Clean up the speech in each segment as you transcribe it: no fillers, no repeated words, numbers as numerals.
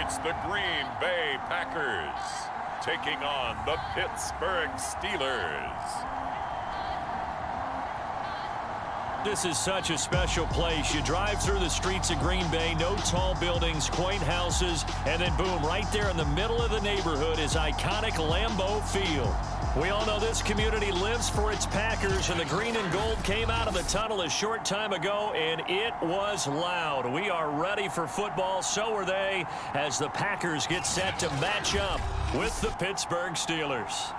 It's the Green Bay Packers taking on the Pittsburgh Steelers. This is such a special place. You drive through the streets of Green Bay, no tall buildings, quaint houses, and then boom, right there in the middle of the neighborhood is iconic Lambeau Field. We all know this community lives for its Packers, and the green and gold came out of the tunnel a short time ago, and it was loud. We are ready for football, so are they, as the Packers get set to match up with the Pittsburgh Steelers.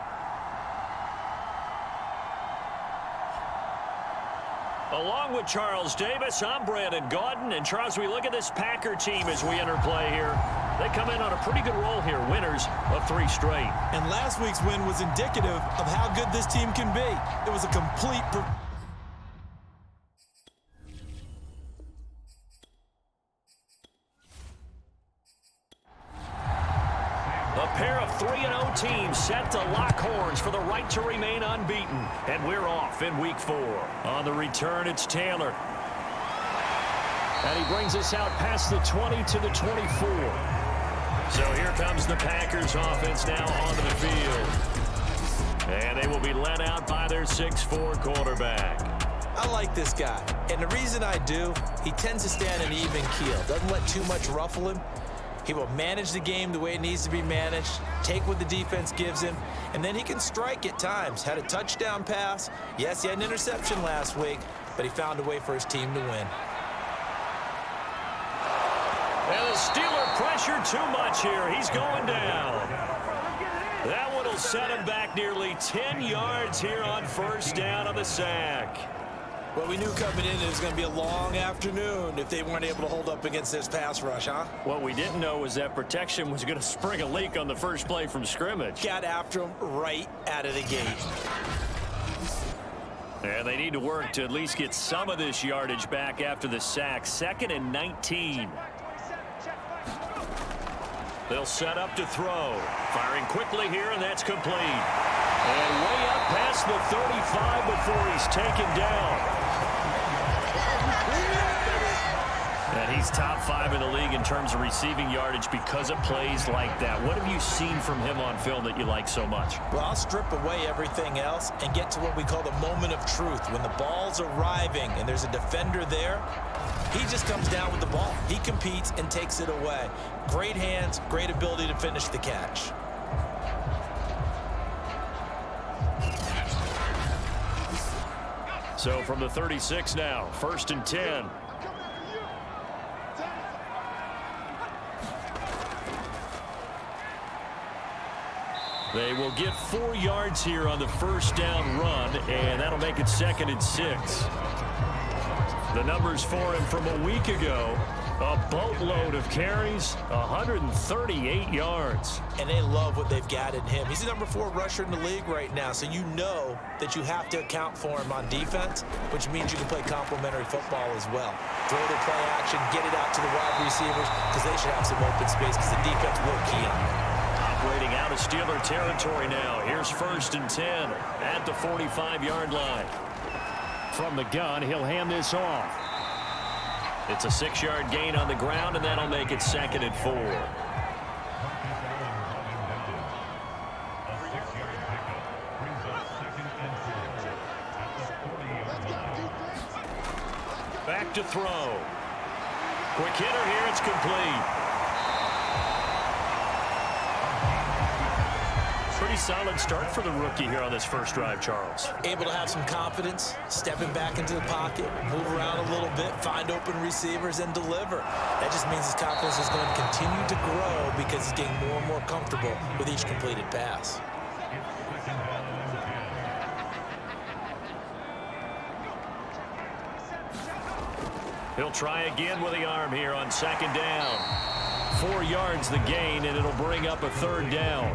Along with Charles Davis, I'm Brandon Gaudin. And Charles, we look at this Packer team as we enter play here. They come in on a pretty good roll here, winners of 3 straight. And last week's win was indicative of how good this team can be. It was a complete... A pair of 3-0 teams set to lock horns for the right to remain unbeaten. And we're off in week 4. On the return, it's Taylor. And he brings us out past the 20 to the 24. So here comes the Packers offense now onto the field. And they will be led out by their 6'4" quarterback. I like this guy. And the reason I do, he tends to stand an even keel. Doesn't let too much ruffle him. He will manage the game the way it needs to be managed, take what the defense gives him, and then he can strike at times. Had a touchdown pass. Yes, he had an interception last week, but he found a way for his team to win. And the Steeler pressure too much here. He's going down. That one will set him back nearly 10 yards here on first down on the sack. Well, we knew coming in it was going to be a long afternoon if they weren't able to hold up against this pass rush, huh? What we didn't know was that protection was going to spring a leak on the first play from scrimmage. Got after him right out of the gate. And they need to work to at least get some of this yardage back after the sack. 2nd and 19. They'll set up to throw. Firing quickly here, and that's complete. And way up past the 35 before he's taken down. And he's top 5 in the league in terms of receiving yardage because of plays like that. What have you seen from him on film that you like so much? Well, I'll strip away everything else and get to what we call the moment of truth. When the ball's arriving and there's a defender there, he just comes down with the ball. He competes and takes it away. Great hands, great ability to finish the catch. So from the 36 now, 1st and 10. They will get 4 yards here on the first down run, and that'll make it 2nd and 6. The numbers for him from a week ago, a boatload of carries, 138 yards. And they love what they've got in him. He's the number 4 rusher in the league right now, so you know that you have to account for him on defense, which means you can play complementary football as well. Throw the play action, get it out to the wide receivers, because they should have some open space, because the defense will key on it. Operating out of Steeler territory now. Here's 1st and 10 at the 45-yard line. From the gun, he'll hand this off. It's a 6-yard gain on the ground, and that'll make it 2nd and 4. Back to throw. Quick hitter here, it's complete. Pretty solid start for the rookie here on this first drive, Charles. Able to have some confidence, stepping back into the pocket, move around a little bit, find open receivers, and deliver. That just means his confidence is going to continue to grow because he's getting more and more comfortable with each completed pass. He'll try again with the arm here on 2nd down. 4 yards the gain, and it'll bring up a 3rd down.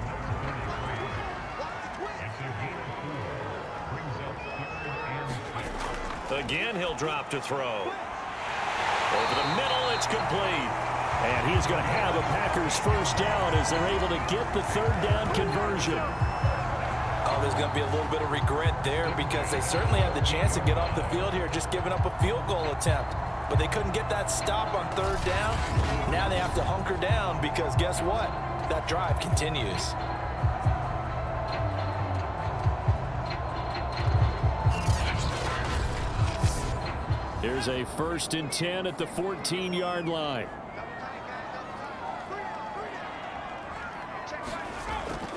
Again, he'll drop to throw. Over the middle, it's complete. And he's going to have a Packers first down as they're able to get the 3rd down conversion. Oh, there's going to be a little bit of regret there because they certainly had the chance to get off the field here, just giving up a field goal attempt. but they couldn't get that stop on third down. Now they have to hunker down because guess what? That drive continues. Here's a 1st and 10 at the 14-yard line.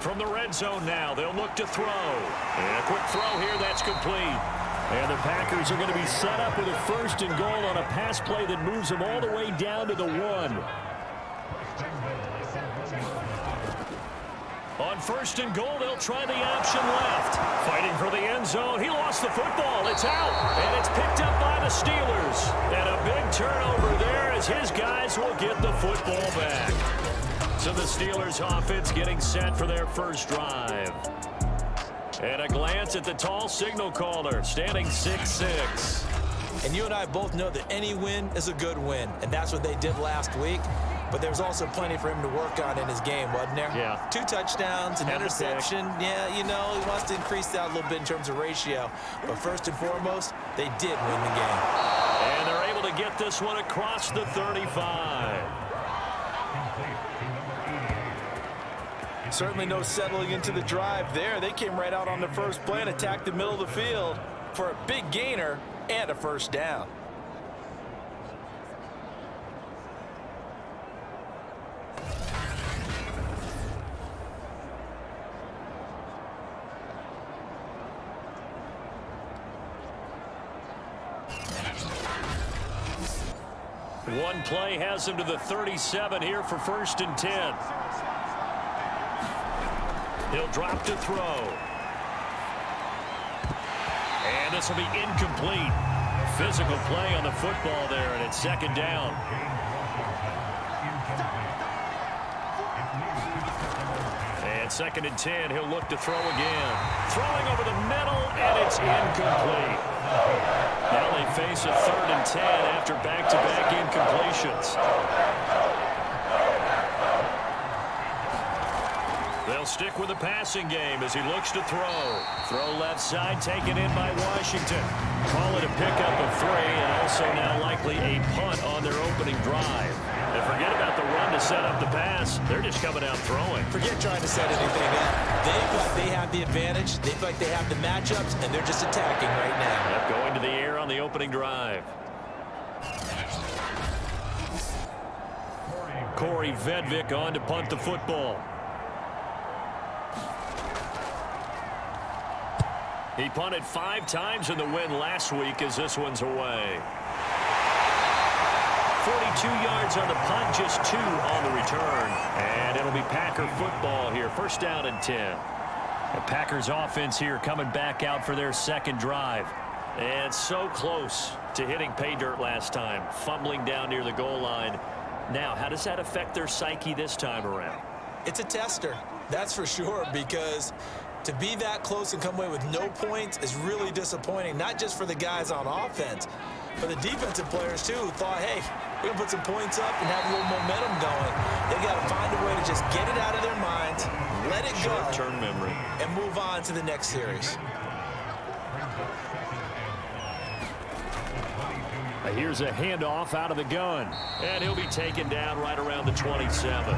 From the red zone now, they'll look to throw. And a quick throw here, that's complete. And the Packers are going to be set up with a 1st and goal on a pass play that moves them all the way down to the 1. On 1st and goal, they'll try the option left. Fighting for the end zone. He lost the football. It's out. And it's picked up by the Steelers. And a big turnover there as his guys will get the football back. So the Steelers offense getting set for their first drive. And a glance at the tall signal caller, standing 6'6". And you and I both know that any win is a good win, and that's what they did last week. But there's also plenty for him to work on in his game, wasn't there? Yeah. 2 touchdowns, an interception. Yeah, you know, he wants to increase that a little bit in terms of ratio. But first and foremost, they did win the game. And they're able to get this one across the 35. Certainly no settling into the drive there. They came right out on the first play and attacked the middle of the field for a big gainer and a 1st down. One play has him to the 37 here for 1st and 10. He'll drop to throw. And this will be incomplete. Physical play on the football there, and it's 2nd down. And 2nd and 10, he'll look to throw again. Throwing over the middle, and it's incomplete. Now they face a 3rd and 10 after back-to-back incompletions. They'll stick with the passing game as he looks to throw. Throw left side, taken in by Washington. Call it a pickup of 3, and also now likely a punt on their opening drive. And forget about the run to set up the pass. They're just coming out throwing. Forget trying to set anything up. They feel like they have the advantage. They feel like they have the matchups, and they're just attacking right now. Yep, going to the air on the opening drive. Corey Vedvik on to punt the football. He punted 5 times in the win last week as this one's away. 42 yards on the punt, just 2 on the return. And it'll be Packer football here. 1st down and 10. The Packers offense here coming back out for their 2nd drive. And so close to hitting pay dirt last time. Fumbling down near the goal line. Now, how does that affect their psyche this time around? It's a tester, that's for sure, because to be that close and come away with no points is really disappointing, not just for the guys on offense, but the defensive players, too, who thought, hey, we're going to put some points up and have a little momentum going. They got to find a way to just get it out of their minds, let it go, short-term memory, and move on to the next series. Here's a handoff out of the gun, and he'll be taken down right around the 27.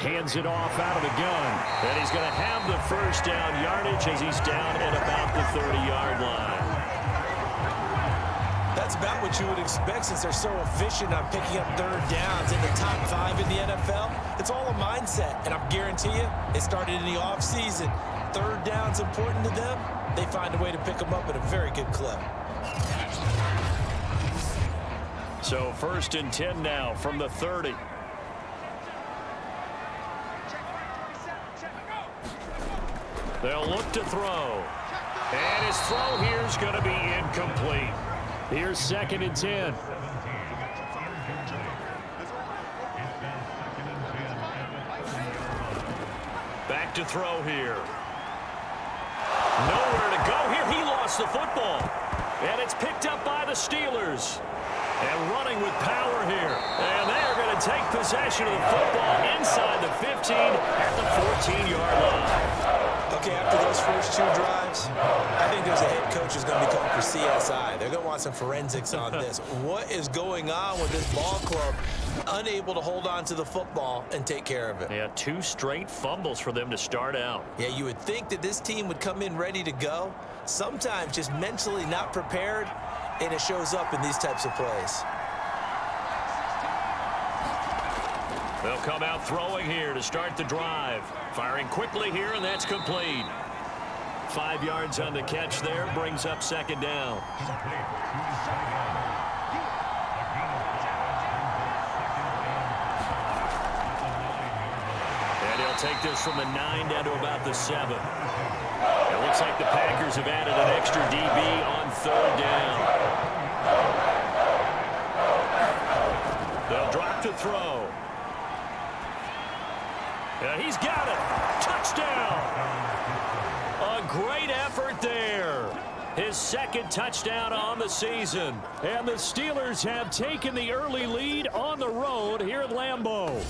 Hands it off out of the gun, and he's going to have the 1st down yardage as he's down at about the 30-yard line. That's about what you would expect since they're so efficient on picking up 3rd downs in the top 5 in the NFL. It's all a mindset, and I guarantee you it started in the offseason. 3rd down's important to them. They find a way to pick them up at a very good clip. So 1st and 10 now from the 30. They'll look to throw. And his throw here is going to be incomplete. Here's 2nd and 10. Back to throw here. Nowhere to go here. He lost the football. And it's picked up by the Steelers. And running with power here. And they are going to take possession of the football inside the 15 at the 14-yard line. Okay, after those first 2 drives, I think there's a head coach who's going to be called for CSI. They're going to want some forensics on this. What is going on with this ball club? Unable to hold on to the football and take care of it. Yeah, 2 straight fumbles for them to start out. Yeah, you would think that this team would come in ready to go. Sometimes just mentally not prepared, and it shows up in these types of plays. They'll come out throwing here to start the drive. Firing quickly here, and that's complete. 5 yards on the catch there, brings up second down. And he'll take this from the 9 down to about the 7. It looks like the Packers have added an extra DB on 3rd down. They'll drop to throw. Yeah, he's got it. Touchdown. A great effort there. His 2nd touchdown on the season. And the Steelers have taken the early lead on the road here at Lambeau.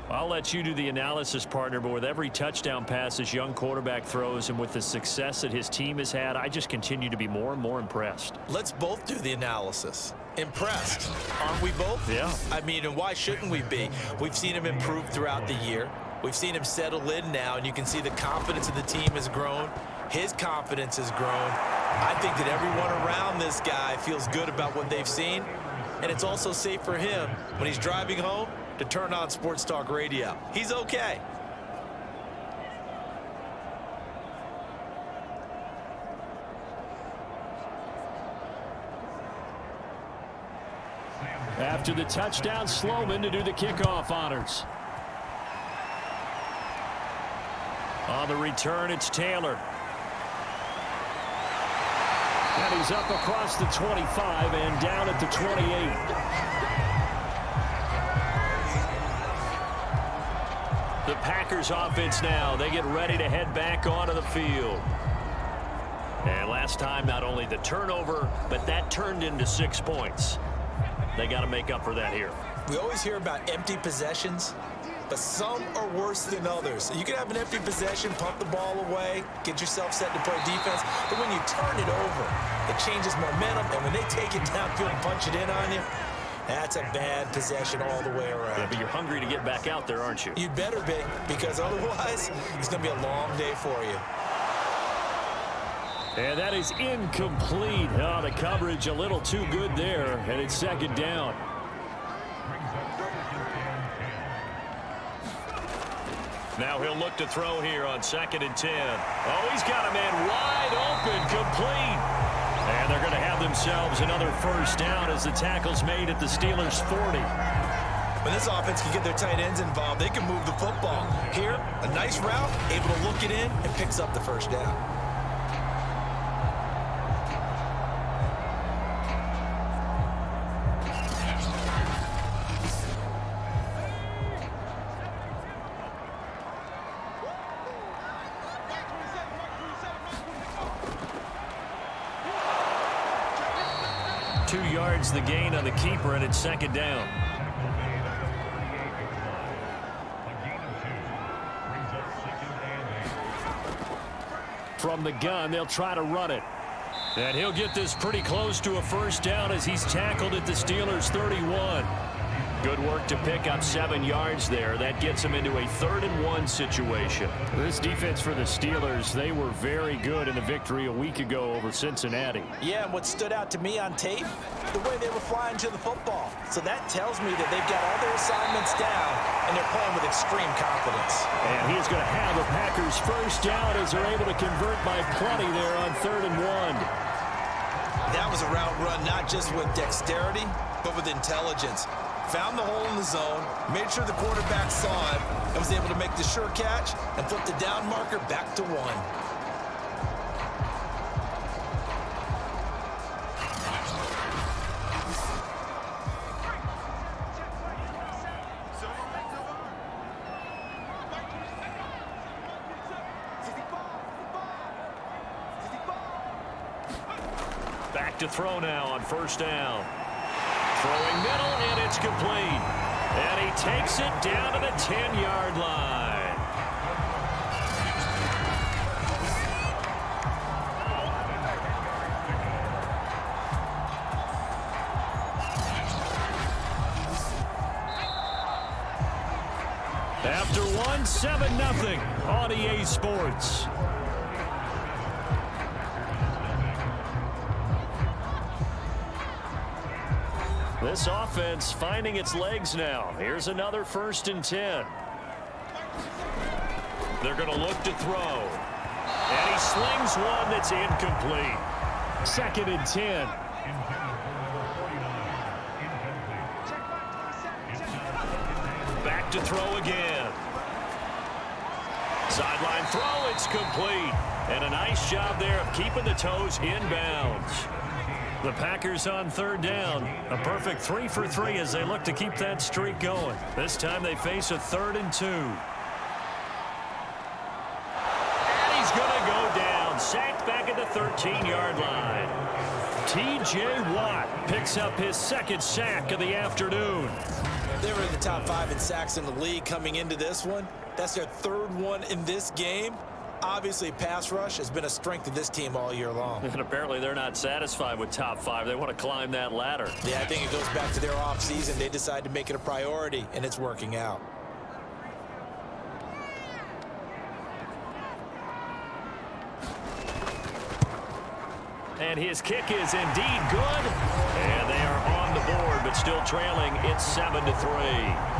I'll let you do the analysis, partner, but with every touchdown pass this young quarterback throws and with the success that his team has had, I just continue to be more and more impressed. Let's both do the analysis. Impressed. Aren't we both? Yeah. I mean, and why shouldn't we be? We've seen him improve throughout the year. We've seen him settle in now, and you can see the confidence of the team has grown. His confidence has grown. I think that everyone around this guy feels good about what they've seen, and it's also safe for him when he's driving home to turn on Sports Talk Radio. He's okay. After the touchdown, Sloman to do the kickoff honors. On the return, it's Taylor. And he's up across the 25 and down at the 28. The Packers offense now. They get ready to head back onto the field. And last time, not only the turnover, but that turned into 6 points. They got to make up for that here. We always hear about empty possessions, but some are worse than others. You can have an empty possession, pump the ball away, get yourself set to play defense, but when you turn it over, it changes momentum, and when they take it downfield and punch it in on you, that's a bad possession all the way around. Yeah, but you're hungry to get back out there, aren't you? You'd better be, because otherwise, it's going to be a long day for you. And that is incomplete. Oh, the coverage a little too good there, and it's second down. Now he'll look to throw here on 2nd and 10. Oh, he's got a man wide open, complete. And they're going to have themselves another first down as the tackle's made at the Steelers' 40. When this offense can get their tight ends involved, they can move the football. Here, a nice route, able to look it in, and picks up the first down. The gain on the keeper, and it's second down. From the gun, they'll try to run it. And he'll get this pretty close to a first down as he's tackled at the Steelers' 31. Good work to pick up 7 yards there. That gets him into a 3rd and 1 situation. This defense for the Steelers, they were very good in the victory a week ago over Cincinnati. Yeah, and what stood out to me on tape, the way they were flying to the football. So that tells me that they've got all their assignments down, and they're playing with extreme confidence. And he's going to have the Packers first down as they're able to convert by plenty there on 3rd and 1. That was a route run not just with dexterity, but with intelligence. Found the hole in the zone, made sure the quarterback saw him, and was able to make the sure catch and flip the down marker back to 1. Back to throw now on first down. Throwing middle, and it's complete. And he takes it down to the 10-yard line. After one, 7-0 on EA Sports. This offense finding its legs now. Here's another 1st and 10. They're going to look to throw. And he slings one that's incomplete. 2nd and 10. Back to throw again. Sideline throw, it's complete. And a nice job there of keeping the toes inbounds. The Packers on 3rd down. A perfect 3 for 3 as they look to keep that streak going. This time they face a 3rd and 2. And he's going to go down. Sacked back at the 13-yard line. T.J. Watt picks up his 2nd sack of the afternoon. They were in the top 5 in sacks in the league coming into this one. That's their 3rd one in this game. Obviously, pass rush has been a strength of this team all year long. And apparently they're not satisfied with top 5. They want to climb that ladder. Yeah, I think it goes back to their offseason. They decided to make it a priority, and it's working out. And his kick is indeed good. And they are on the board, but still trailing. It's 7-3.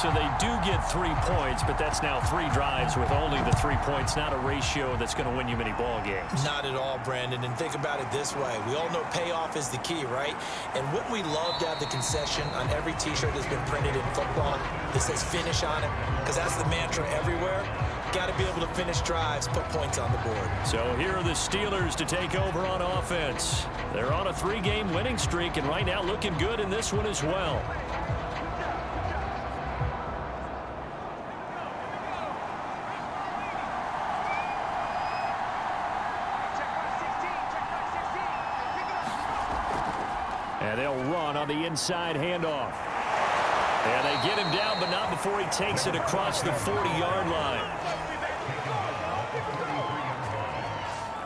So they do get 3 points, but that's now 3 drives with only the 3 points. Not a ratio that's going to win you many ball games. Not at all, Brandon. And think about it this way. We all know payoff is the key, right? And wouldn't we love to have the concession on every T-shirt that's been printed in football that says finish on it? Because that's the mantra everywhere. Got to be able to finish drives, put points on the board. So here are the Steelers to take over on offense. They're on a 3-game winning streak, and right now looking good in this one as well. And they'll run on the inside handoff. And they get him down, but not before he takes it across the 40-yard line.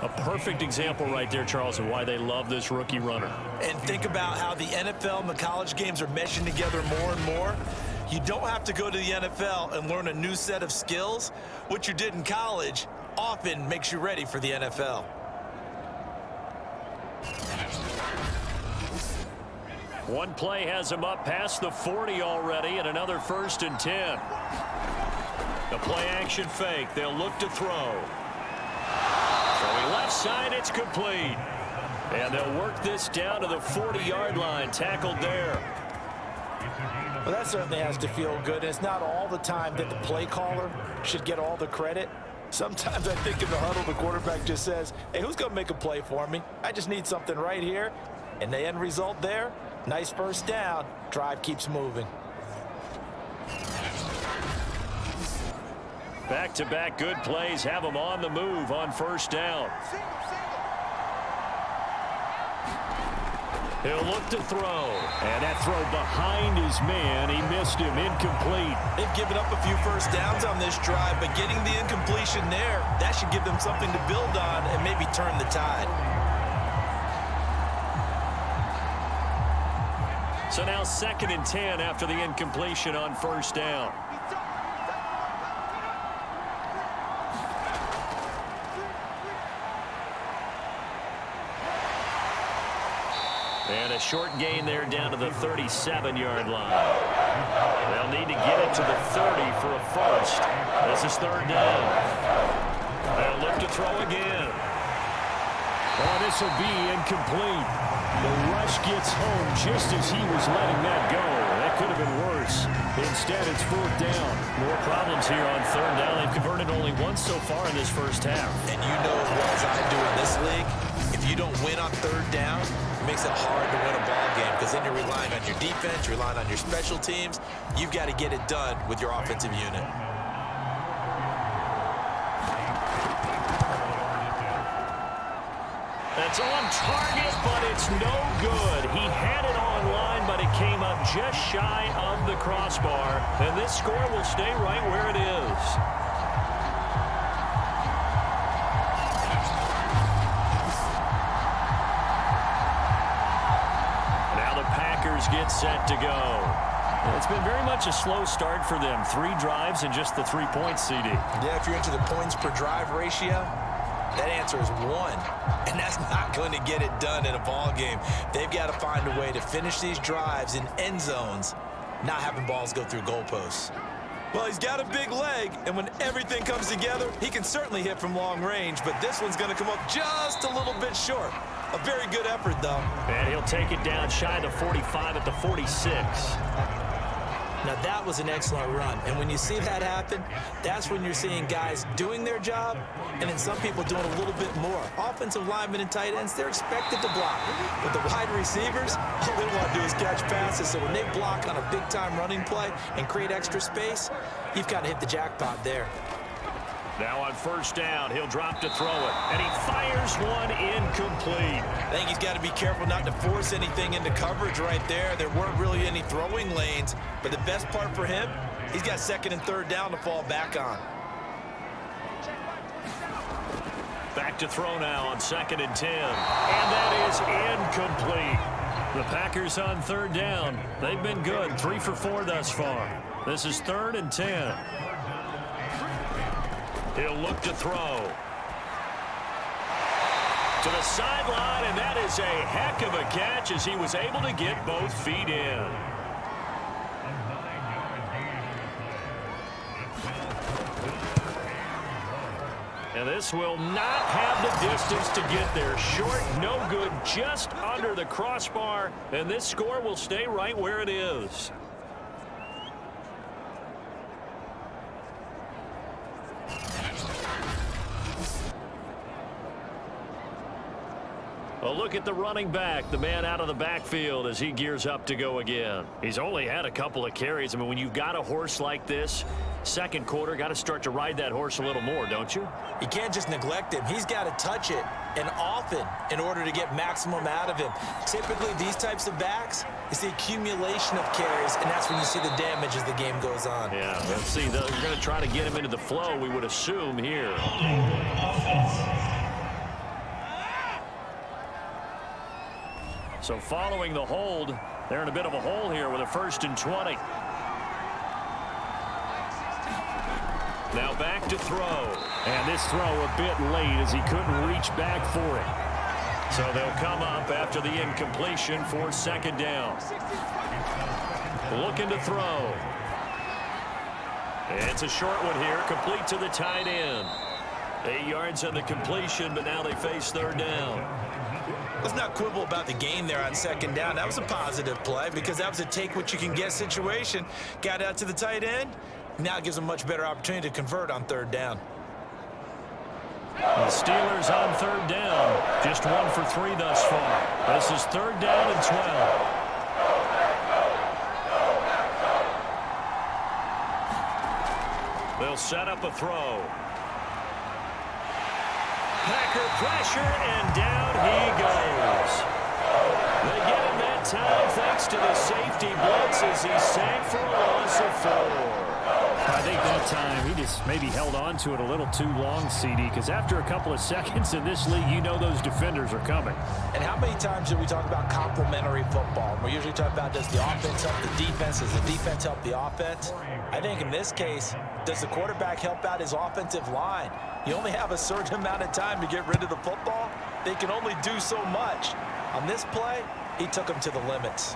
A perfect example right there, Charles, of why they love this rookie runner. And think about how the NFL and the college games are meshing together more and more. You don't have to go to the NFL and learn a new set of skills. What you did in college often makes you ready for the NFL. One play has him up past the 40 already, and another 1st and 10. The play action fake. They'll look to throw. Throwing left side, it's complete. And they'll work this down to the 40-yard line. Tackled there. Well, that certainly has to feel good. And it's not all the time that the play caller should get all the credit. Sometimes I think in the huddle, the quarterback just says, hey, who's going to make a play for me? I just need something right here. And the end result there, nice 1st down. Drive keeps moving. Back-to-back good plays have them on the move on 1st down. He'll look to throw. And that throw behind his man. He missed him. Incomplete. They've given up a few 1st downs on this drive, but getting the incompletion there, that should give them something to build on and maybe turn the tide. So now 2nd and 10 after the incompletion on 1st down. And a short gain there down to the 37-yard line. They'll need to get it to the 30 for a 1st. This is 3rd down. They'll look to throw again. Oh, this will be incomplete. The rush gets home just as he was letting that go. That could have been worse. Instead, it's 4th down. More problems here on 3rd down. They've converted only once so far in this 1st half. And you know as well as I do in this league, if you don't win on 3rd down, it makes it hard to win a ball game because then you're relying on your defense, you're relying on your special teams. You've got to get it done with your offensive unit. It's on target, but it's no good. He had it on line, but it came up just shy of the crossbar. And this score will stay right where it is. quarters get set to go. It's been very much a slow start for them. 3 drives and just the 3 points, CD. Yeah, if you're into the points per drive ratio, that answer is 1. And that's not going to get it done in a ball game. They've got to find a way to finish these drives in end zones, not having balls go through goalposts. Well, he's got a big leg, and when everything comes together, he can certainly hit from long range, but this one's going to come up just a little bit short. A very good effort, though. And he'll take it down shy of the 45 at the 46. Now, that was an excellent run, and when you see that happen, that's when you're seeing guys doing their job, and then some people doing a little bit more. Offensive linemen and tight ends, they're expected to block. But the wide receivers, all they want to do is catch passes, so when they block on a big-time running play and create extra space, you've got to hit the jackpot there. Now on first down, he'll drop to throw it, and he fires one incomplete. I think he's got to be careful not to force anything into coverage right there. There weren't really any throwing lanes, but the best part for him, he's got 2nd and 3rd down to fall back on. Back to throw now on 2nd and 10, and that is incomplete. The Packers on 3rd down. They've been good, 3 for 4 thus far. This is 3rd and 10. He'll look to throw. To the sideline, and that is a heck of a catch as he was able to get both feet in. And this will not have the distance to get there. Short, no good, just under the crossbar, and this score will stay right where it is. Well, look at the running back, the man out of the backfield as he gears up to go again. He's only had a couple of carries. I mean, when you've got a horse like this, 2nd quarter, got to start to ride that horse a little more, don't you? You can't just neglect him. He's got to touch it, and often, in order to get maximum out of him. Typically, these types of backs, it's the accumulation of carries, and that's when you see the damage as the game goes on. Yeah, let's see. They're going to try to get him into the flow, we would assume, here. So following the hold, they're in a bit of a hole here with a 1st and 20. Now back to throw. And this throw a bit late as he couldn't reach back for it. So they'll come up after the incompletion for 2nd down. Looking to throw. It's a short one here, complete to the tight end. 8 yards on the completion, but now they face 3rd down. Let's not quibble about the gain there on 2nd down. That was a positive play because that was a take-what-you-can-get situation. Got out to the tight end. Now it gives them a much better opportunity to convert on 3rd down. The Steelers on 3rd down. Just 1 for 3 thus far. This is 3rd down and 12. They'll set up a throw. Packer pressure, and down he goes. They get him that time thanks to the safety blitz as he sank for a loss of 4. I think that time he just maybe held on to it a little too long, CD, because after a couple of seconds in this league, you know those defenders are coming. And how many times do we talk about complementary football? We usually talk about, does the offense help the defense? Does the defense help the offense? I think in this case, does the quarterback help out his offensive line? You only have a certain amount of time to get rid of the football. They can only do so much. On this play, he took them to the limits.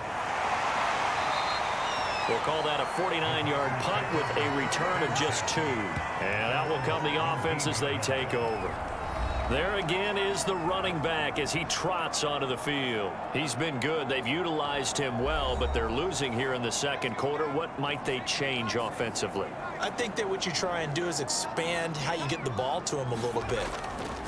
We'll call that a 49-yard punt with a return of just 2. And out will come the offense as they take over. There again is the running back as he trots onto the field. He's been good. They've utilized him well, but they're losing here in the 2nd quarter. What might they change offensively? I think that what you try and do is expand how you get the ball to him a little bit.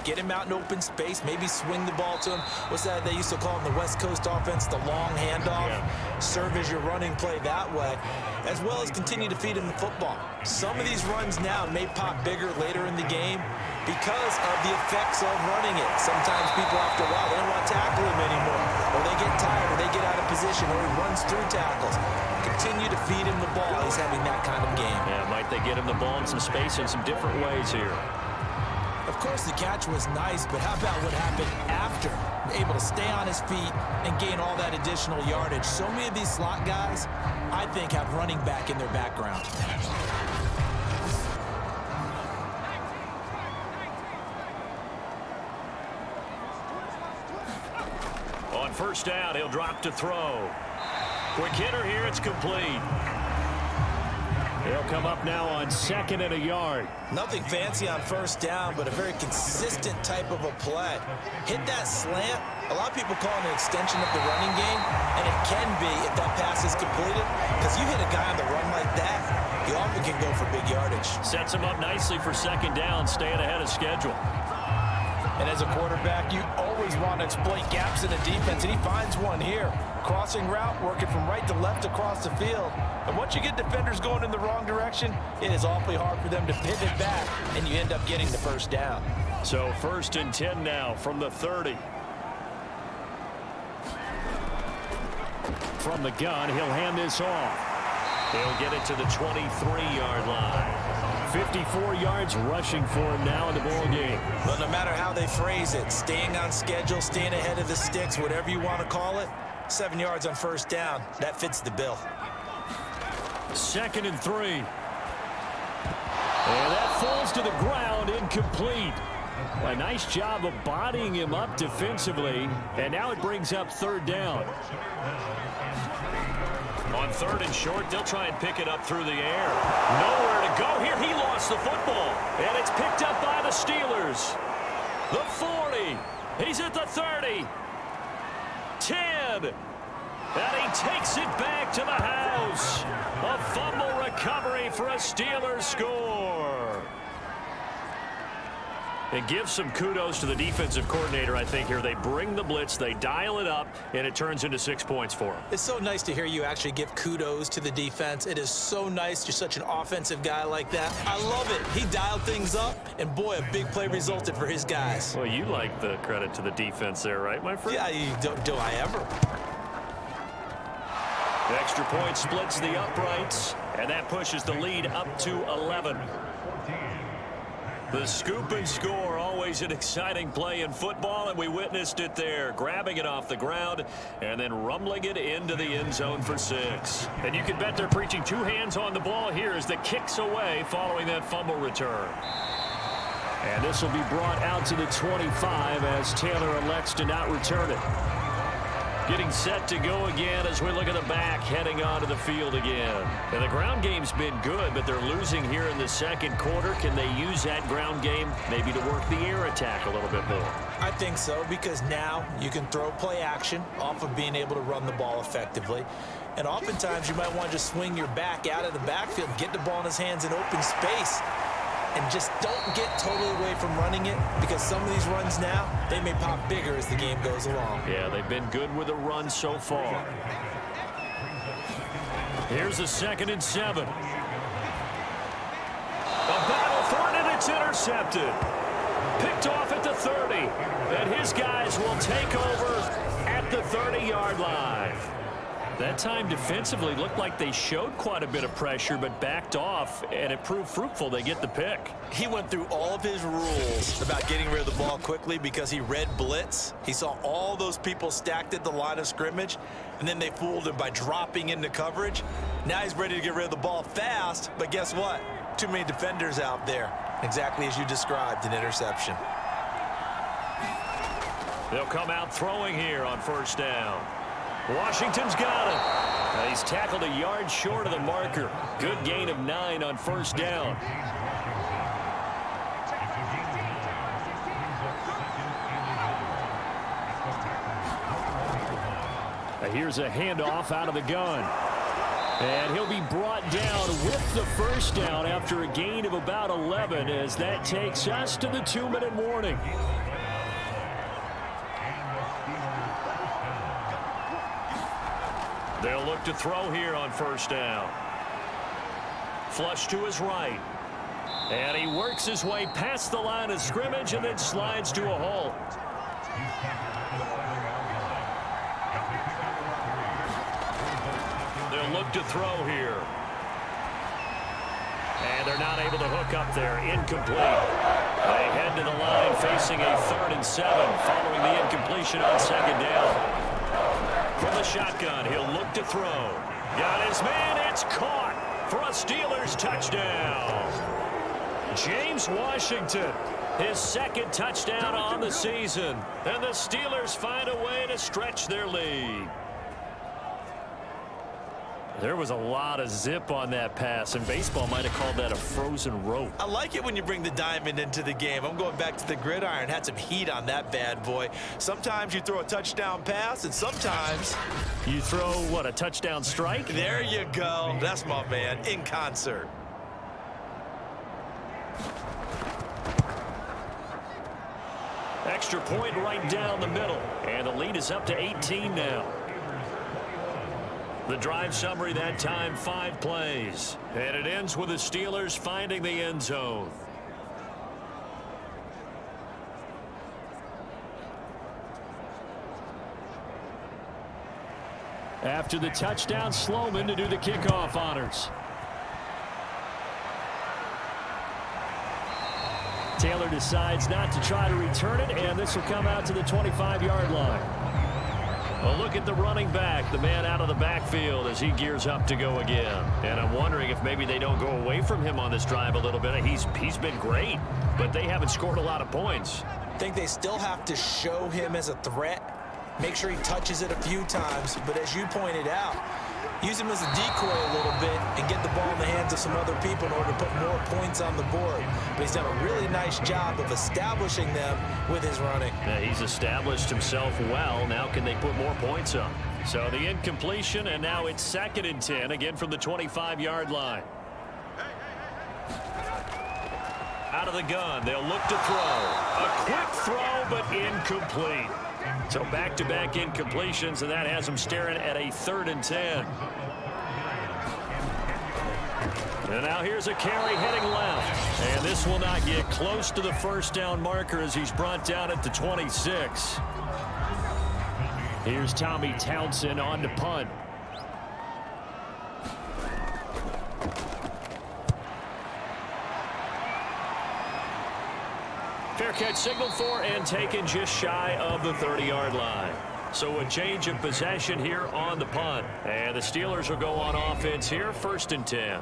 Get him out in open space, maybe swing the ball to him. What's that they used to call in the West Coast offense, the long handoff? Yeah. Serve as your running play that way, as well as continue to feed him the football. Some of these runs now may pop bigger later in the game because of the effects of running it. Sometimes people, after a while, they don't want to tackle him anymore, or they get tired, or they get out of position, or he runs through tackles. Continue to feed him the ball. He's having that kind of game. Yeah, might they get him the ball in some space in some different ways here? Of course, the catch was nice, but how about what happened after? Able to stay on his feet and gain all that additional yardage. So many of these slot guys, I think, have running back in their background. On first down, he'll drop to throw. Quick hitter here, it's complete. They'll come up now on 2nd and a yard. Nothing fancy on first down, but a very consistent type of a play. Hit that slant. A lot of people call it an extension of the running game, and it can be if that pass is completed, because you hit a guy on the run like that, you often can go for big yardage. Sets him up nicely for 2nd down, staying ahead of schedule. And as a quarterback, you always want to exploit gaps in the defense, and he finds one here. Crossing route, working from right to left across the field. And once you get defenders going in the wrong direction, it is awfully hard for them to pivot back, and you end up getting the first down. So 1st and 10 now from the 30. From the gun, he'll hand this off. He'll get it to the 23-yard line. 54 yards rushing for him now in the ball game. Well, no matter how they phrase it, staying on schedule, staying ahead of the sticks, whatever you want to call it, 7 yards on first down, that fits the bill. 2nd and 3. And that falls to the ground, incomplete. A nice job of bodying him up defensively, and now it brings up 3rd down. On 3rd and short, they'll try and pick it up through the air. Nowhere to go here. He lost the football, and it's picked up by the Steelers. The 40. He's at the 30. 10. And he takes it back to the house. A fumble recovery for a Steelers score. And give some kudos to the defensive coordinator, I think, here. They bring the blitz, they dial it up, and it turns into 6 points for them. It's so nice to hear you actually give kudos to the defense. It is so nice. You're such an offensive guy like that. I love it. He dialed things up, and boy, a big play resulted for his guys. Well, you like the credit to the defense there, right, my friend? Yeah, do I ever? The extra point splits the uprights, and that pushes the lead up to 11. The scoop and score, always an exciting play in football, and we witnessed it there, grabbing it off the ground and then rumbling it into the end zone for 6. And you can bet they're preaching 2 hands on the ball here as the kicks away following that fumble return. And this will be brought out to the 25 as Taylor elects to not return it. Getting set to go again as we look at the back, heading onto the field again. And the ground game's been good, but they're losing here in the 2nd quarter. Can they use that ground game maybe to work the air attack a little bit more? I think so, because now you can throw play action off of being able to run the ball effectively. And oftentimes you might want to just swing your back out of the backfield, get the ball in his hands in open space, and just don't get totally away from running it, because some of these runs now, they may pop bigger as the game goes along. Yeah, they've been good with the run so far. Here's a 2nd and 7. A battle for it, and it's intercepted. Picked off at the 30, and his guys will take over at the 30-yard line. That time defensively looked like they showed quite a bit of pressure but backed off, and it proved fruitful. They get the pick. He went through all of his rules about getting rid of the ball quickly because he read blitz. He saw all those people stacked at the line of scrimmage, and then they fooled him by dropping into coverage. Now he's ready to get rid of the ball fast, but guess what? Too many defenders out there. Exactly as you described, an interception. They'll come out throwing here on first down. Washington's got him. He's tackled a yard short of the marker. Good gain of 9 on first down. Here's a handoff out of the gun. And he'll be brought down with the first down after a gain of about 11 as that takes us to the 2-minute warning. They'll look to throw here on first down. Flush to his right. And he works his way past the line of scrimmage and then slides to a halt. They'll look to throw here. And they're not able to hook up there. Incomplete. They head to the line facing a 3rd and 7 following the incompletion on 2nd down. From the shotgun, he'll look to throw. Got his man. It's caught for a Steelers touchdown. James Washington, his 2nd touchdown on the season. And the Steelers find a way to stretch their lead. There was a lot of zip on that pass, and baseball might have called that a frozen rope. I like it when you bring the diamond into the game. I'm going back to the gridiron. Had some heat on that bad boy. Sometimes you throw a touchdown pass, and sometimes you throw, what, a touchdown strike? There you go. That's my man, in concert. Extra point right down the middle, and the lead is up to 18 now. The drive summary that time, 5 plays. And it ends with the Steelers finding the end zone. After the touchdown, Sloman to do the kickoff honors. Taylor decides not to try to return it, and this will come out to the 25-yard line. A look at the running back, the man out of the backfield as he gears up to go again. And I'm wondering if maybe they don't go away from him on this drive a little bit. He's been great, but they haven't scored a lot of points. I think they still have to show him as a threat. Make sure he touches it a few times, but as you pointed out, use him as a decoy a little bit and get the ball in the hands of some other people in order to put more points on the board. But he's done a really nice job of establishing them with his running. Yeah, he's established himself well. Now can they put more points up? So the incompletion, and now it's 2nd and 10, again from the 25-yard line. Out of the gun, they'll look to throw. A quick throw, but incomplete. So back-to-back incompletions, and that has them staring at a 3rd and 10. And now here's a carry heading left. And this will not get close to the 1st down marker as he's brought down at the 26. Here's Tommy Townsend on to punt. Fair catch signaled for and taken just shy of the 30-yard line. So a change of possession here on the punt. And the Steelers will go on offense here, 1st and 10.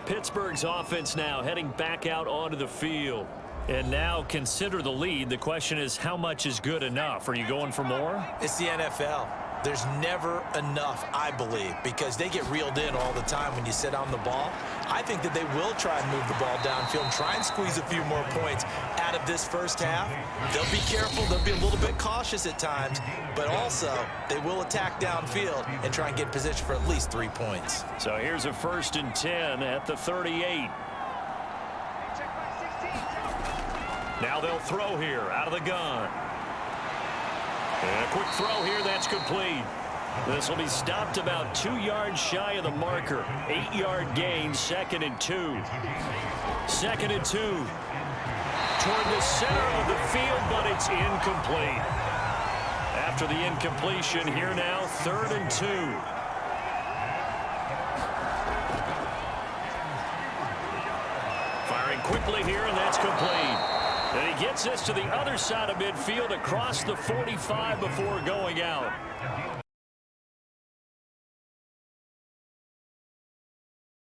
Pittsburgh's offense now heading back out onto the field. And now consider the lead. The question is, how much is good enough? Are you going for more? It's the NFL. There's never enough, I believe, because they get reeled in all the time when you sit on the ball. I think that they will try and move the ball downfield and try and squeeze a few more points out of this first half. They'll be careful. They'll be a little bit cautious at times, but also they will attack downfield and try and get in position for at least 3 points. So here's a 1st and 10 at the 38. Now they'll throw here out of the gun. And a quick throw here, that's complete. This will be stopped about 2 yards shy of the marker. 8-yard gain, 2nd and 2. 2nd and 2. Toward the center of the field, but it's incomplete. After the incompletion, here now, 3rd and 2. Firing quickly here, and that's complete. And he gets this to the other side of midfield across the 45 before going out.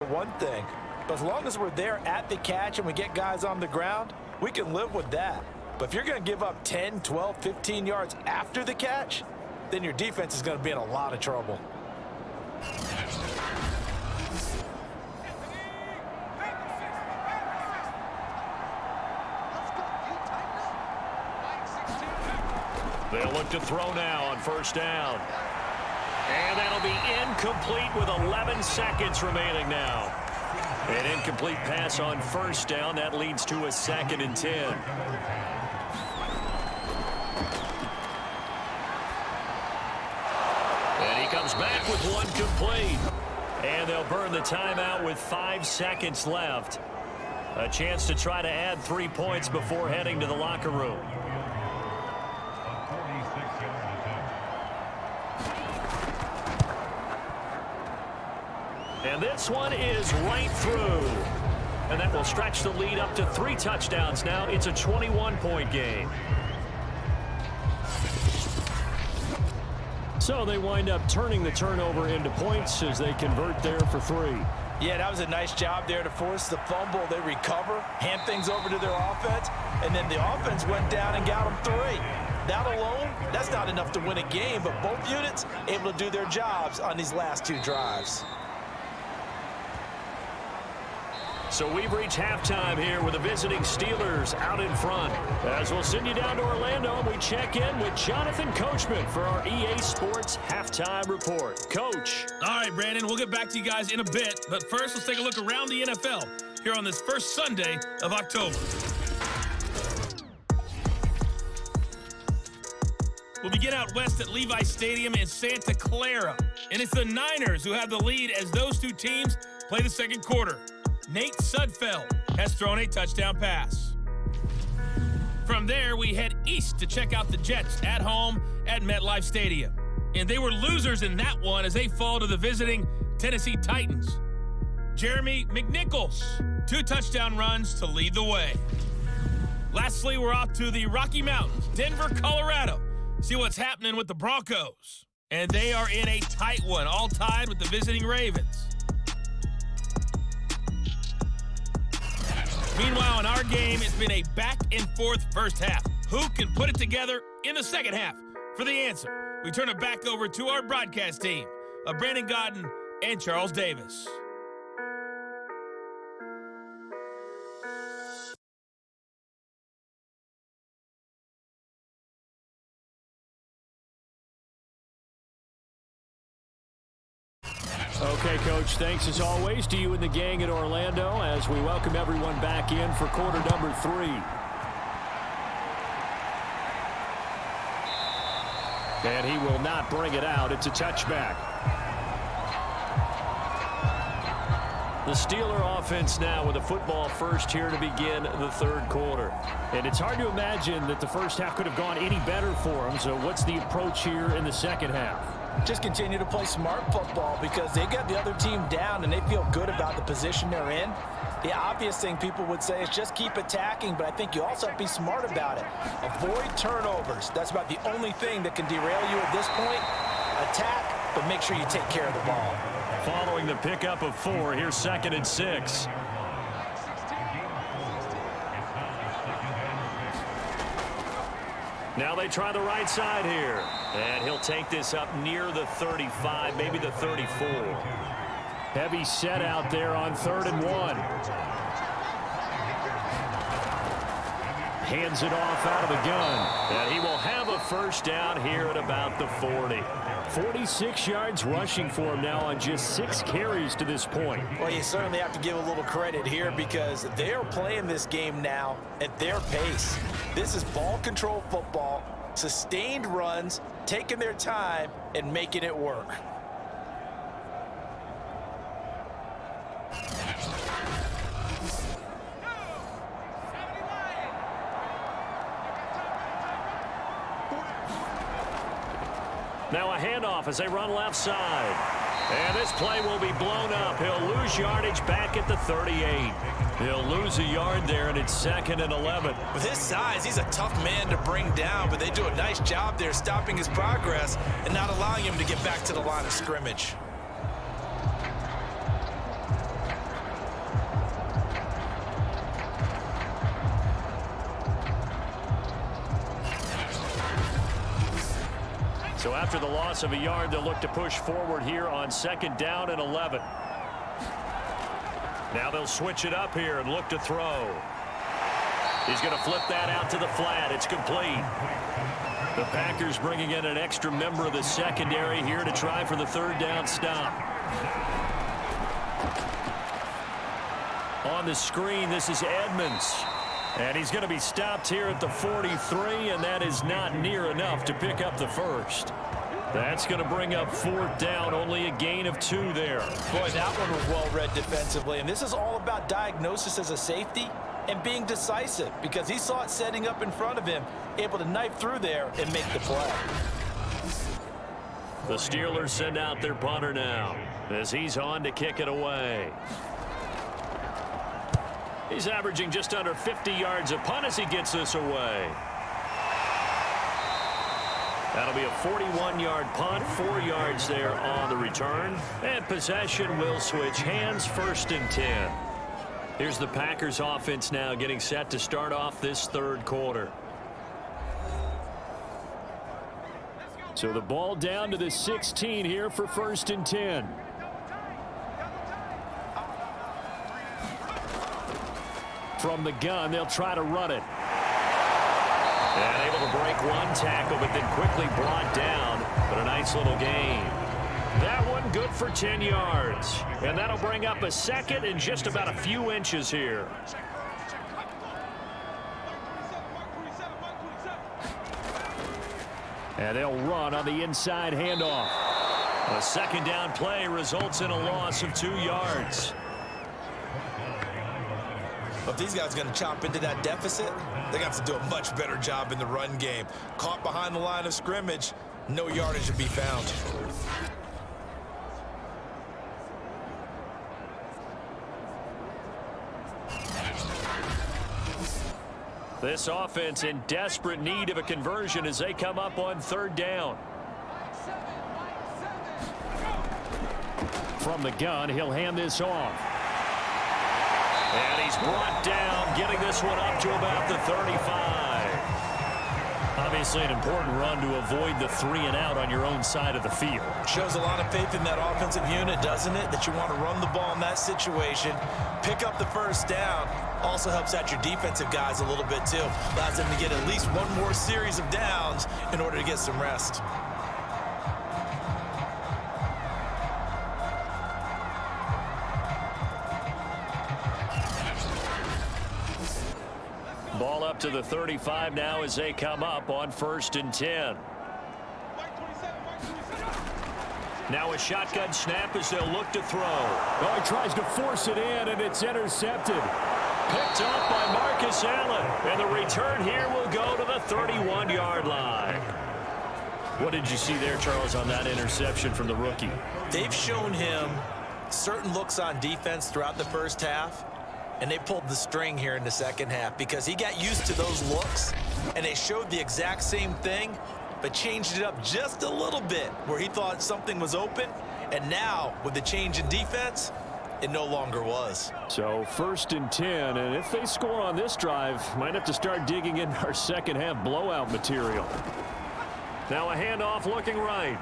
One thing, as long as we're there at the catch and we get guys on the ground, we can live with that. But if you're going to give up 10, 12, 15 yards after the catch, then your defense is going to be in a lot of trouble. They'll look to throw now on 1st down. And that'll be incomplete with 11 seconds remaining now. An incomplete pass on 1st down. That leads to a 2nd and 10. And he comes back with one complete. And they'll burn the timeout with 5 seconds left. A chance to try to add 3 points before heading to the locker room. And this one is right through. And that will stretch the lead up to 3 touchdowns now. It's a 21-point game. So they wind up turning the turnover into points as they convert there for 3. Yeah, that was a nice job there to force the fumble. They recover, hand things over to their offense, and then the offense went down and got them 3. That alone, that's not enough to win a game, but both units able to do their jobs on these last 2 drives. So we've reached halftime here with the visiting Steelers out in front. As we'll send you down to Orlando, we check in with Jonathan Coachman for our EA Sports Halftime Report. Coach. All right, Brandon, we'll get back to you guys in a bit. But first, let's take a look around the NFL here on this first Sunday of October. We'll begin out west at Levi Stadium in Santa Clara. And it's the Niners who have the lead as those 2 teams play the second quarter. Nate Sudfeld has thrown a touchdown pass. From there, we head east to check out the Jets at home at MetLife Stadium. And they were losers in that one as they fall to the visiting Tennessee Titans. Jeremy McNichols, 2 touchdown runs to lead the way. Lastly, we're off to the Rocky Mountains, Denver, Colorado. See what's happening with the Broncos. And they are in a tight one, all tied with the visiting Ravens. Meanwhile, in our game, it's been a back-and-forth first half. Who can put it together in the second half? For the answer, we turn it back over to our broadcast team of Brandon Godden and Charles Davis. Okay, Coach, thanks as always to you and the gang in Orlando as we welcome everyone back in for quarter number 3. And he will not bring it out. It's a touchback. The Steeler offense now with a football first here to begin the third quarter. And it's hard to imagine that the first half could have gone any better for them. So what's the approach here in the second half? Just continue to play smart football because they got the other team down and they feel good about the position they're in. The obvious thing people would say is just keep attacking, but I think you also have to be smart about it. Avoid turnovers. That's about the only thing that can derail you at this point. Attack, but make sure you take care of the ball. Following the pickup of 4, here's 2nd and 6. Now they try the right side here. And he'll take this up near the 35, maybe the 34. Heavy set out there on 3rd and 1. Hands it off out of the gun. And he will have a first down here at about the 40. 46 yards rushing for him now on just 6 carries to this point. Well, you certainly have to give a little credit here because they're playing this game now at their pace. This is ball control football, sustained runs, taking their time and making it work. Now a handoff as they run left side. And this play will be blown up. He'll lose yardage back at the 38. He'll lose a yard there, and it's 2nd and 11. With his size, he's a tough man to bring down, but they do a nice job there stopping his progress and not allowing him to get back to the line of scrimmage. So after the loss of a yard, they'll look to push forward here on 2nd down and 11. Now they'll switch it up here and look to throw. He's going to flip that out to the flat. It's complete. The Packers bringing in an extra member of the secondary here to try for the 3rd down stop. On the screen, this is Edmonds. And he's going to be stopped here at the 43, and that is not near enough to pick up the first. That's going to bring up 4th down, only a gain of 2 there. Boy, that one was well read defensively, and this is all about diagnosis as a safety and being decisive because he saw it setting up in front of him, able to knife through there and make the play. The Steelers send out their punter now as he's on to kick it away. He's averaging just under 50 yards a punt as he gets this away. That'll be a 41-yard punt, 4 yards there on the return. And possession will switch hands, 1st and 10. Here's the Packers offense now getting set to start off this third quarter. So the ball down to the 16 here for 1st and 10. From the gun, they'll try to run it. And able to break one tackle, but then quickly brought down. But a nice little gain. That one good for 10 yards. And that'll bring up a 2nd and just about a few inches here. And they'll run on the inside handoff. A 2nd down play results in a loss of 2 yards. But if these guys are going to chop into that deficit, they're going to have to do a much better job in the run game. Caught behind the line of scrimmage, no yardage to be found. This offense in desperate need of a conversion as they come up on 3rd down. From the gun, he'll hand this off. And he's brought down, getting this one up to about the 35. Obviously an important run to avoid the 3 and out on your own side of the field. Shows a lot of faith in that offensive unit, doesn't it? That you want to run the ball in that situation, pick up the 1st down. Also helps out your defensive guys a little bit too. Allows them to get at least one more series of downs in order to get some rest. Ball up to the 35 now as they come up on 1st and 10. Now a shotgun snap as they'll look to throw. Oh, he tries to force it in, and it's intercepted. Picked up by Marcus Allen. And the return here will go to the 31-yard line. What did you see there, Charles, on that interception from the rookie? They've shown him certain looks on defense throughout the first half, and they pulled the string here in the second half because he got used to those looks, and they showed the exact same thing, but changed it up just a little bit where he thought something was open, and now with the change in defense, it no longer was. So 1st and 10, and if they score on this drive, might have to start digging in our second half blowout material. Now a handoff looking right.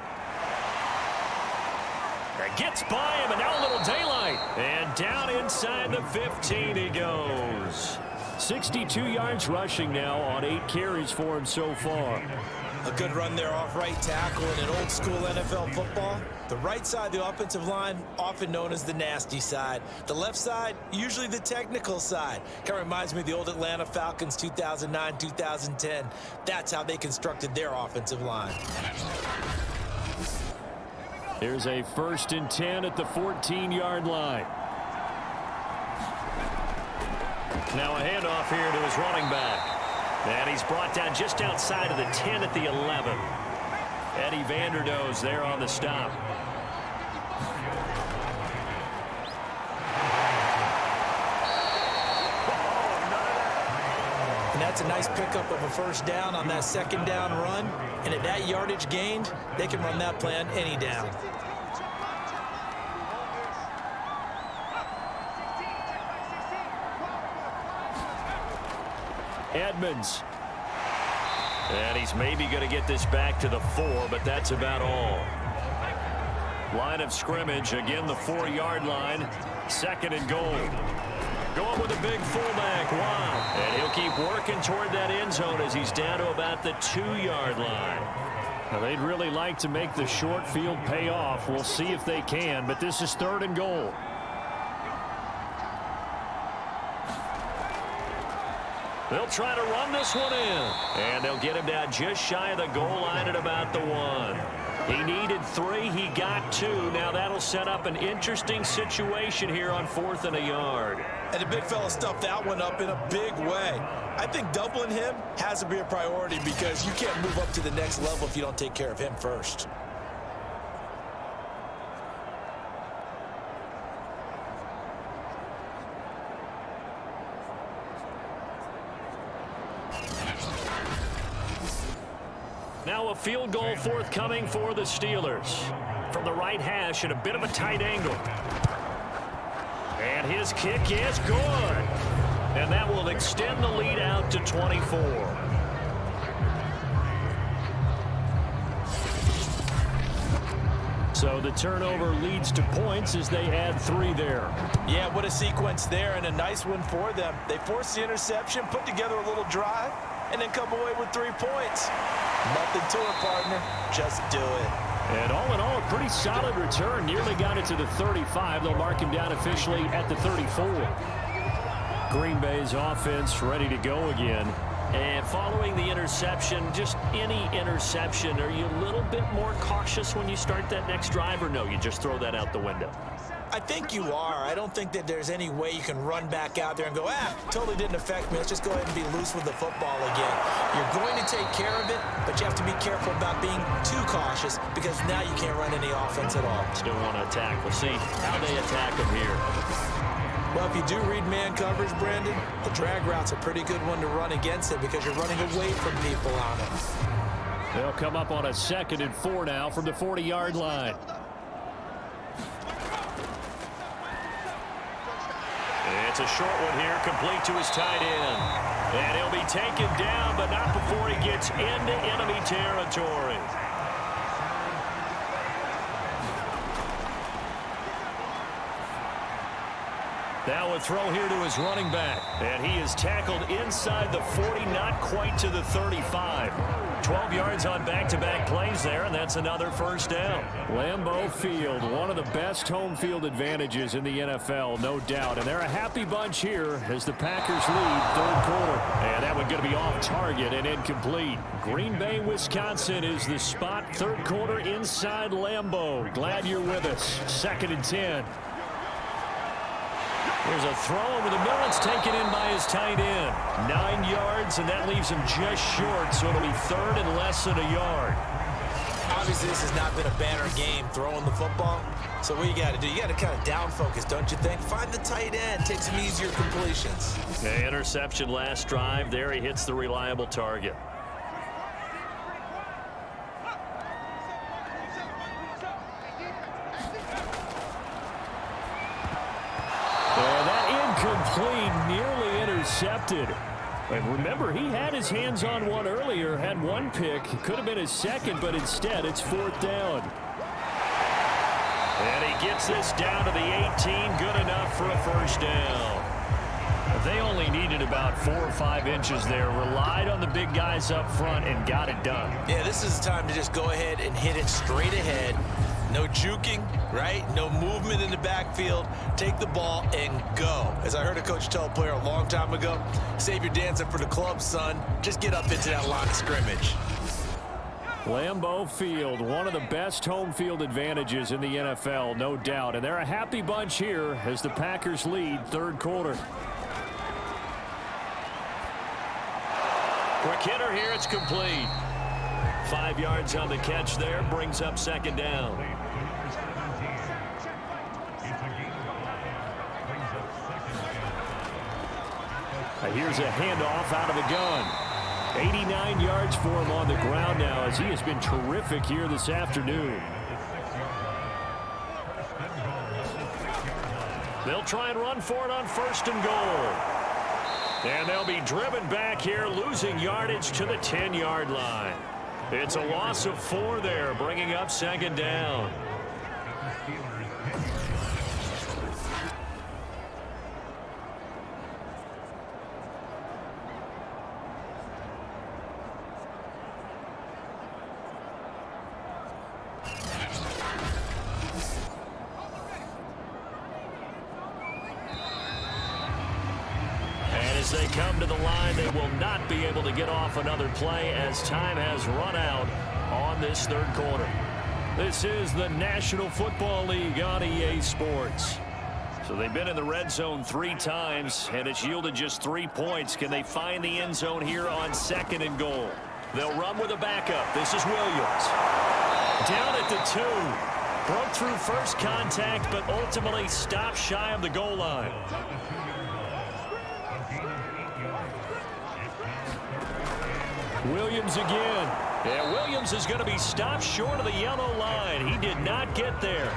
It gets by him, and now a little daylight. And down inside the 15 he goes. 62 yards rushing now on 8 carries for him so far. A good run there off right tackle in an old school NFL football. The right side of the offensive line, often known as the nasty side. The left side, usually the technical side. Kind of reminds me of the old Atlanta Falcons 2009, 2010. That's how they constructed their offensive line. Here's a 1st and 10 at the 14-yard line. Now a handoff here to his running back. And he's brought down just outside of the 10 at the 11. Eddie Vanderdoes there on the stop. And that's a nice pickup of a 1st down on that 2nd down run. And at that yardage gained, they can run that play on any down. Edmonds. And he's maybe going to get this back to the 4, but that's about all. Line of scrimmage, again the 4-yard line. 2nd and goal. Going with a big fullback. Wow. And he'll keep working toward that end zone as he's down to about the 2-yard line. Now, they'd really like to make the short field pay off. We'll see if they can, but this is 3rd and goal. They'll try to run this one in. And they'll get him down just shy of the goal line at about the 1. He needed 3. He got 2. Now that'll set up an interesting situation here on 4th and a yard. And the big fella stuffed that one up in a big way. I think doubling him has to be a priority because you can't move up to the next level if you don't take care of him first. Now a field goal forthcoming for the Steelers. From the right hash at a bit of a tight angle. And his kick is good. And that will extend the lead out to 24. So the turnover leads to points as they add 3 there. Yeah, what a sequence there, and a nice one for them. They force the interception, put together a little drive, and then come away with 3 points. Nothing to it, partner. Just do it. And all in all, a pretty solid return. Nearly got it to the 35. They'll mark him down officially at the 34. Green Bay's offense ready to go again. And following the interception, just any interception, are you a little bit more cautious when you start that next drive, or no, you just throw that out the window? I think you are. I don't think that there's any way you can run back out there and go, totally didn't affect me. Let's just go ahead and be loose with the football again. You're going to take care of it, but you have to be careful about being too cautious because now you can't run any offense at all. Still want to attack. We'll see how they attack them here. Well, if you do read man coverage, Brandon, the drag route's a pretty good one to run against it because you're running away from people on it. They'll come up on a 2nd and 4 now from the 40-yard line. It's a short one here, complete to his tight end. And he'll be taken down, but not before he gets into enemy territory. Now a throw here to his running back. And he is tackled inside the 40, not quite to the 35. 12 yards on back-to-back plays there, and that's another first down. Lambeau Field, one of the best home field advantages in the NFL, no doubt. And they're a happy bunch here as the Packers lead 3rd quarter. And that one going to be off target and incomplete. Green Bay, Wisconsin is the spot. 3rd quarter inside Lambeau. Glad you're with us. 2nd and 10. There's a throw over the middle. It's taken in by his tight end. 9 yards, and that leaves him just short, so it'll be 3rd and less than a yard. Obviously, this has not been a banner game throwing the football. So what you got to do, you got to kind of down focus, don't you think? Find the tight end, take some easier completions. Okay, interception last drive. There he hits the reliable target. Incomplete, nearly intercepted. And remember, he had his hands on one earlier, had one pick. Could have been his 2nd, but instead it's 4th down. And he gets this down to the 18, good enough for a first down. They only needed about 4 or 5 inches there, relied on the big guys up front, and got it done. Yeah, this is the time to just go ahead and hit it straight ahead. No juking, right? No movement in the backfield. Take the ball and go. As I heard a coach tell a player a long time ago, save your dancing for the club, son. Just get up into that line of scrimmage. Lambeau Field, one of the best home field advantages in the NFL, no doubt. And they're a happy bunch here as the Packers lead 3rd quarter. Quick hitter here, it's complete. 5 yards on the catch there, brings up 2nd down. Here's a handoff out of the gun. 89 yards for him on the ground now as he has been terrific here this afternoon. They'll try and run for it on 1st and goal. And they'll be driven back here, losing yardage to the 10-yard line. It's a loss of 4 there, bringing up 2nd down. As they come to the line, they will not be able to get off another play as time has run out on this 3rd quarter. This is the National Football League on EA Sports. So they've been in the red zone 3 times, and it's yielded just 3 points. Can they find the end zone here on 2nd and goal? They'll run with a backup. This is Williams. Down at the 2. Broke through first contact, but ultimately stopped shy of the goal line. Williams again. Yeah, Williams is going to be stopped short of the yellow line. He did not get there.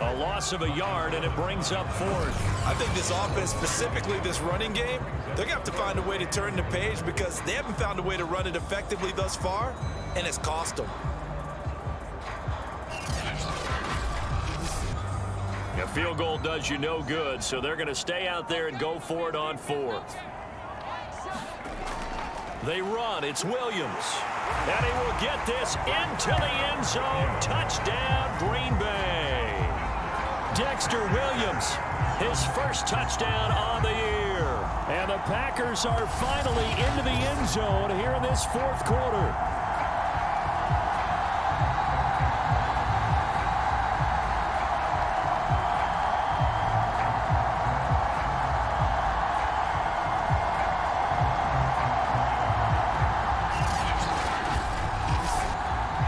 A loss of a yard, and it brings up fourth. I think this offense, specifically this running game, they're going to have to find a way to turn the page because they haven't found a way to run it effectively thus far, and it's cost them. A field goal does you no good, so they're going to stay out there and go for it on fourth. They run. It's Williams. And he will get this into the end zone. Touchdown, Green Bay. Dexter Williams, his first touchdown on the year. And the Packers are finally into the end zone here in this fourth quarter.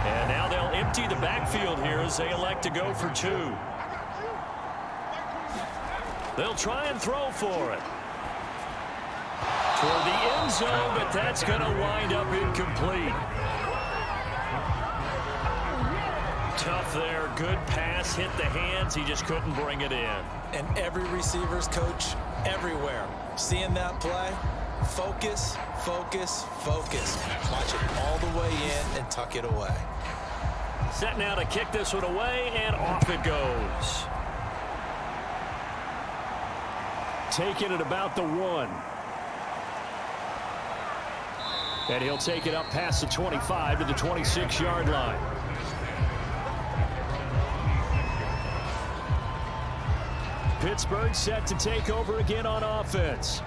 And now they'll empty the backfield here as they elect to go for two. They'll try and throw for it. Toward the end zone, but that's going to wind up incomplete. Tough there. Good pass. Hit the hands. He just couldn't bring it in. And every receiver's coach everywhere. Seeing that play, focus, focus, focus. Watch it all the way in and tuck it away. Set now to kick this one away, and off it goes. Taking it about the 1. And he'll take it up past the 25 to the 26-yard line. Pittsburgh set to take over again on offense.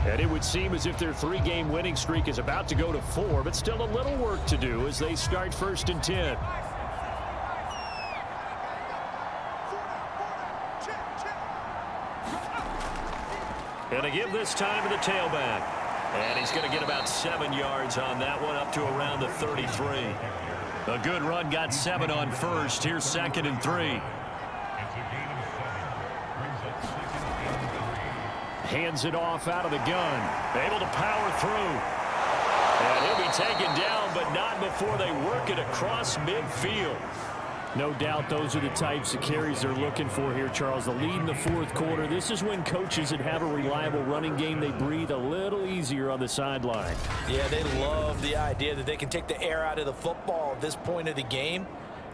And it would seem as if their 3-game winning streak is about to go to 4, but still a little work to do as they start 1st and 10. Going to give this time to the tailback. And he's going to get about 7 yards on that one, up to around the 33. A good run, got 7 on first. Here's 2nd and 3. Hands it off out of the gun. Able to power through. And he'll be taken down, but not before they work it across midfield. No doubt those are the types of carries they're looking for here, Charles. The lead in the fourth quarter. This is when coaches that have a reliable running game, they breathe a little easier on the sideline. Yeah, they love the idea that they can take the air out of the football at this point of the game.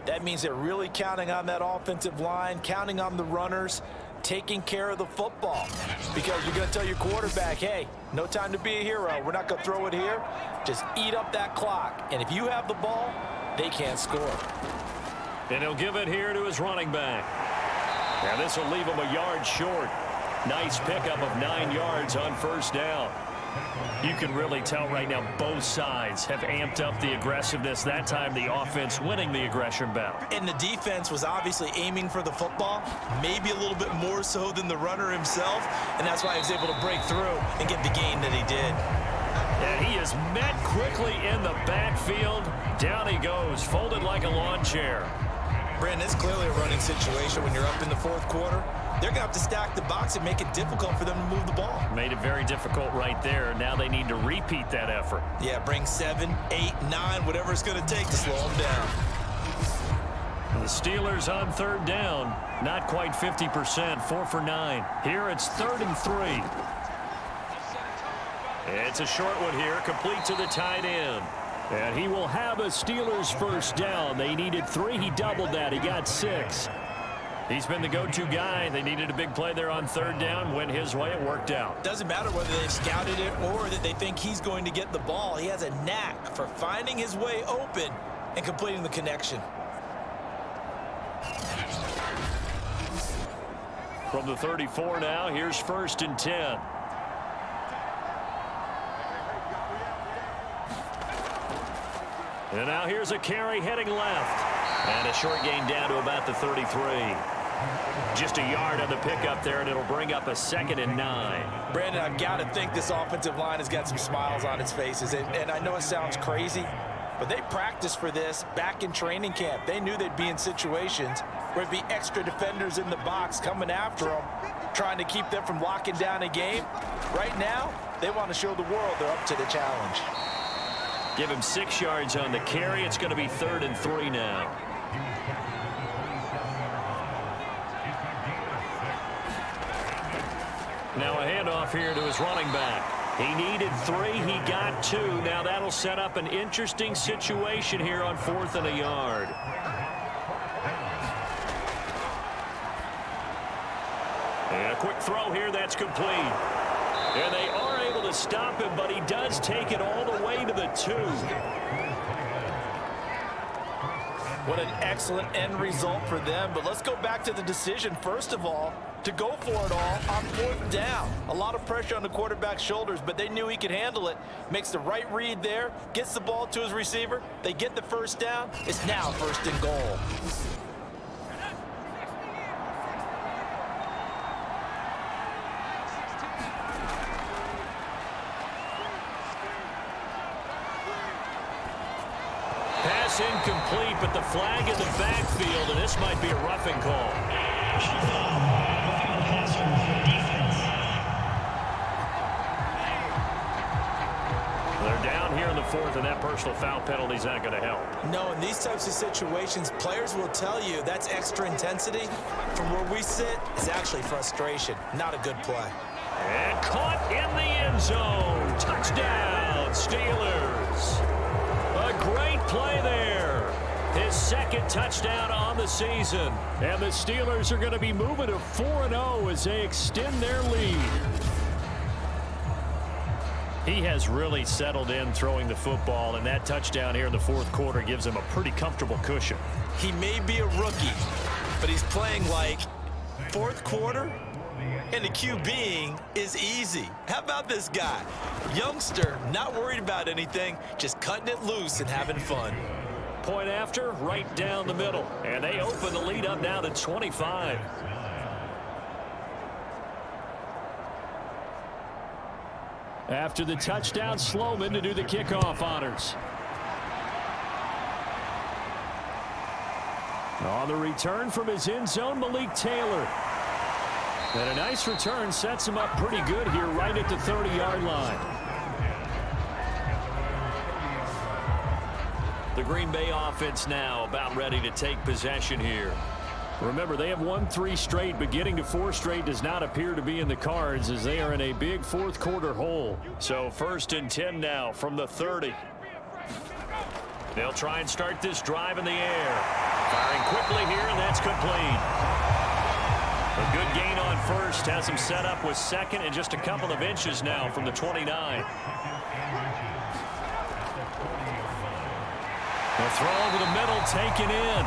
That means they're really counting on that offensive line, counting on the runners, taking care of the football. Because you're going to tell your quarterback, hey, no time to be a hero. We're not going to throw it here. Just eat up that clock. And if you have the ball, they can't score. And he'll give it here to his running back. Now this will leave him a yard short. Nice pickup of 9 yards on first down. You can really tell right now both sides have amped up the aggressiveness. That time the offense winning the aggression battle. And the defense was obviously aiming for the football, maybe a little bit more so than the runner himself, and that's why he was able to break through and get the gain that he did. And he is met quickly in the backfield. Down he goes, folded like a lawn chair. Brandon, it's clearly a running situation when you're up in the fourth quarter. They're going to have to stack the box and make it difficult for them to move the ball. Made it very difficult right there. Now they need to repeat that effort. Yeah, bring 7, 8, 9, whatever it's going to take to slow them down. The Steelers on 3rd down. Not quite 50%, 4 for 9. Here it's 3rd and 3. It's a short one here, complete to the tight end. And he will have a Steelers first down. They needed 3. He doubled that. He got 6. He's been the go-to guy. They needed a big play there on 3rd down. Went his way. It worked out. Doesn't matter whether they've scouted it or that they think he's going to get the ball. He has a knack for finding his way open and completing the connection. From the 34 now, here's 1st and 10. And now here's a carry heading left. And a short gain down to about the 33. Just a yard on the pickup there, and it'll bring up a 2nd and 9. Brandon, I've got to think this offensive line has got some smiles on its faces. And I know it sounds crazy, but they practiced for this back in training camp. They knew they'd be in situations where there'd be extra defenders in the box coming after them, trying to keep them from locking down a game. Right now, they want to show the world they're up to the challenge. Give him 6 yards on the carry. It's going to be 3rd and 3 now. Now a handoff here to his running back. He needed 3. He got 2. Now that'll set up an interesting situation here on 4th and a yard. And a quick throw here. That's complete. And they are able to stop him, but he does take it all the way to the 2. What an excellent end result for them. But let's go back to the decision, first of all, to go for it all on 4th down. A lot of pressure on the quarterback's shoulders, but they knew he could handle it. Makes the right read there, gets the ball to his receiver. They get the first down. It's now 1st and goal. Pass incomplete, but the flag in the backfield, and this might be a roughing call. They're down here in the 4th, and that personal foul penalty is not going to help. No, in these types of situations, players will tell you that's extra intensity. From where we sit, it's actually frustration. Not a good play. And caught in the end zone. Touchdown, Steelers. A great play there. His 2nd touchdown on the season. And the Steelers are going to be moving to 4-0 as they extend their lead. He has really settled in throwing the football, and that touchdown here in the 4th quarter gives him a pretty comfortable cushion. He may be a rookie, but he's playing like 4th quarter, and the QBing is easy. How about this guy? Youngster, not worried about anything, just cutting it loose and having fun. Point after, right down the middle. And they open the lead up now to 25. After the touchdown, Sloman to do the kickoff honors. On the return from his end zone, Malik Taylor. And a nice return sets him up pretty good here right at the 30-yard line. The Green Bay offense now about ready to take possession here. Remember, they have won 3 straight, but getting to 4 straight does not appear to be in the cards as they are in a big 4th quarter hole. So 1st and 10 now from the 30. They'll try and start this drive in the air. Firing quickly here, and that's complete. A good gain on 1st has him set up with 2nd and just a couple of inches now from the 29. The throw over the middle, taken in.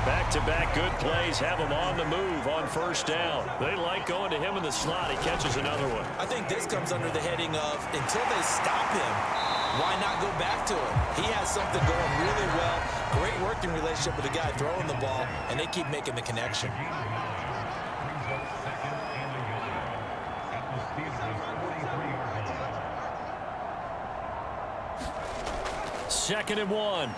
Back-to-back good plays have him on the move on 1st down. They like going to him in the slot. He catches another one. I think this comes under the heading of until they stop him, why not go back to him? He has something going really well. Great working relationship with the guy throwing the ball, and they keep making the connection. Second and 1.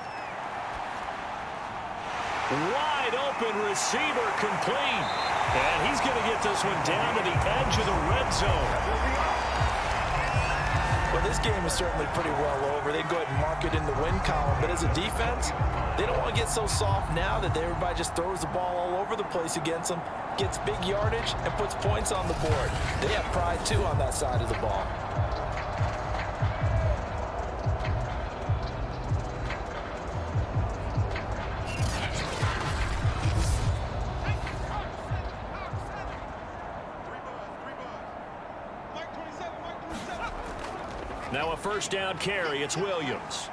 Wide open receiver complete. And he's going to get this one down to the edge of the red zone. Well, this game is certainly pretty well over. They go ahead and mark it in the win column. But as a defense, they don't want to get so soft now that everybody just throws the ball all over the place against them, gets big yardage, and puts points on the board. They have pride, too, on that side of the ball. Now a 1st down carry. It's Williams.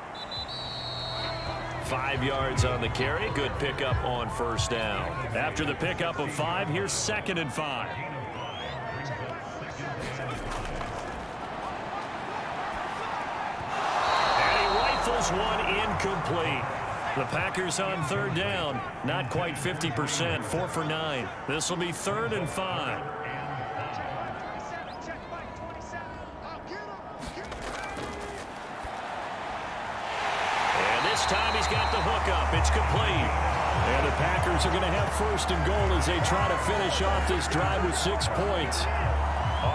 5 yards on the carry. Good pickup on 1st down. After the pickup of 5, here's 2nd and 5. And he rifles one incomplete. The Packers on 3rd down. Not quite 50%. 4 for 9. This will be 3rd and 5. This time he's got the hook up. It's complete. And the Packers are going to have 1st and goal as they try to finish off this drive with 6 points.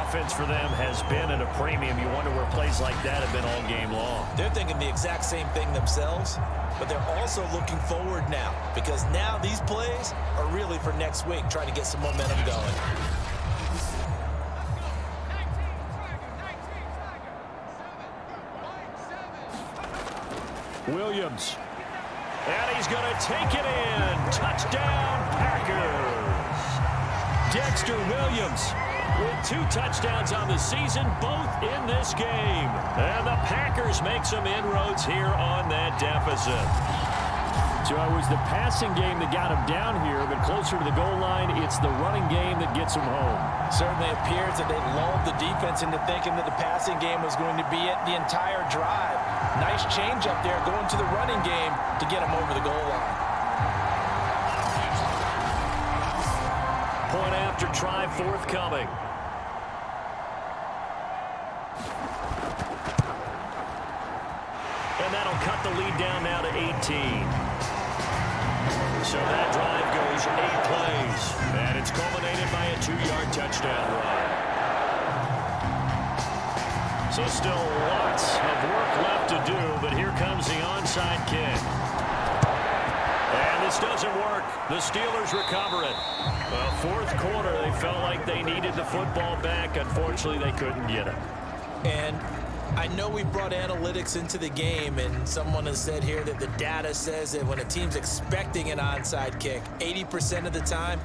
offense for them has been at a premium. You wonder where plays like that have been all game long. They're thinking the exact same thing themselves, but they're also looking forward now because now these plays are really for next week, trying to get some momentum going. Williams. And he's going to take it in. Touchdown, Packers. Dexter Williams with 2 touchdowns on the season, both in this game. And the Packers make some inroads here on that deficit. So it was the passing game that got him down here, but closer to the goal line, it's the running game that gets him home. Certainly appears that they lulled the defense into thinking that the passing game was going to be it the entire drive. Nice change up there going to the running game to get him over the goal line. Point after try forthcoming. And that'll cut the lead down now to 18. So that drive goes 8 plays, and it's culminated by a 2-yard touchdown run. So still lots of work left to do, but here comes the onside kick. And this doesn't work. The Steelers recover it. Well, fourth quarter, they felt like they needed the football back. Unfortunately, they couldn't get it. And I know we brought analytics into the game, and someone has said here that the data says that when a team's expecting an onside kick, 80% of the time,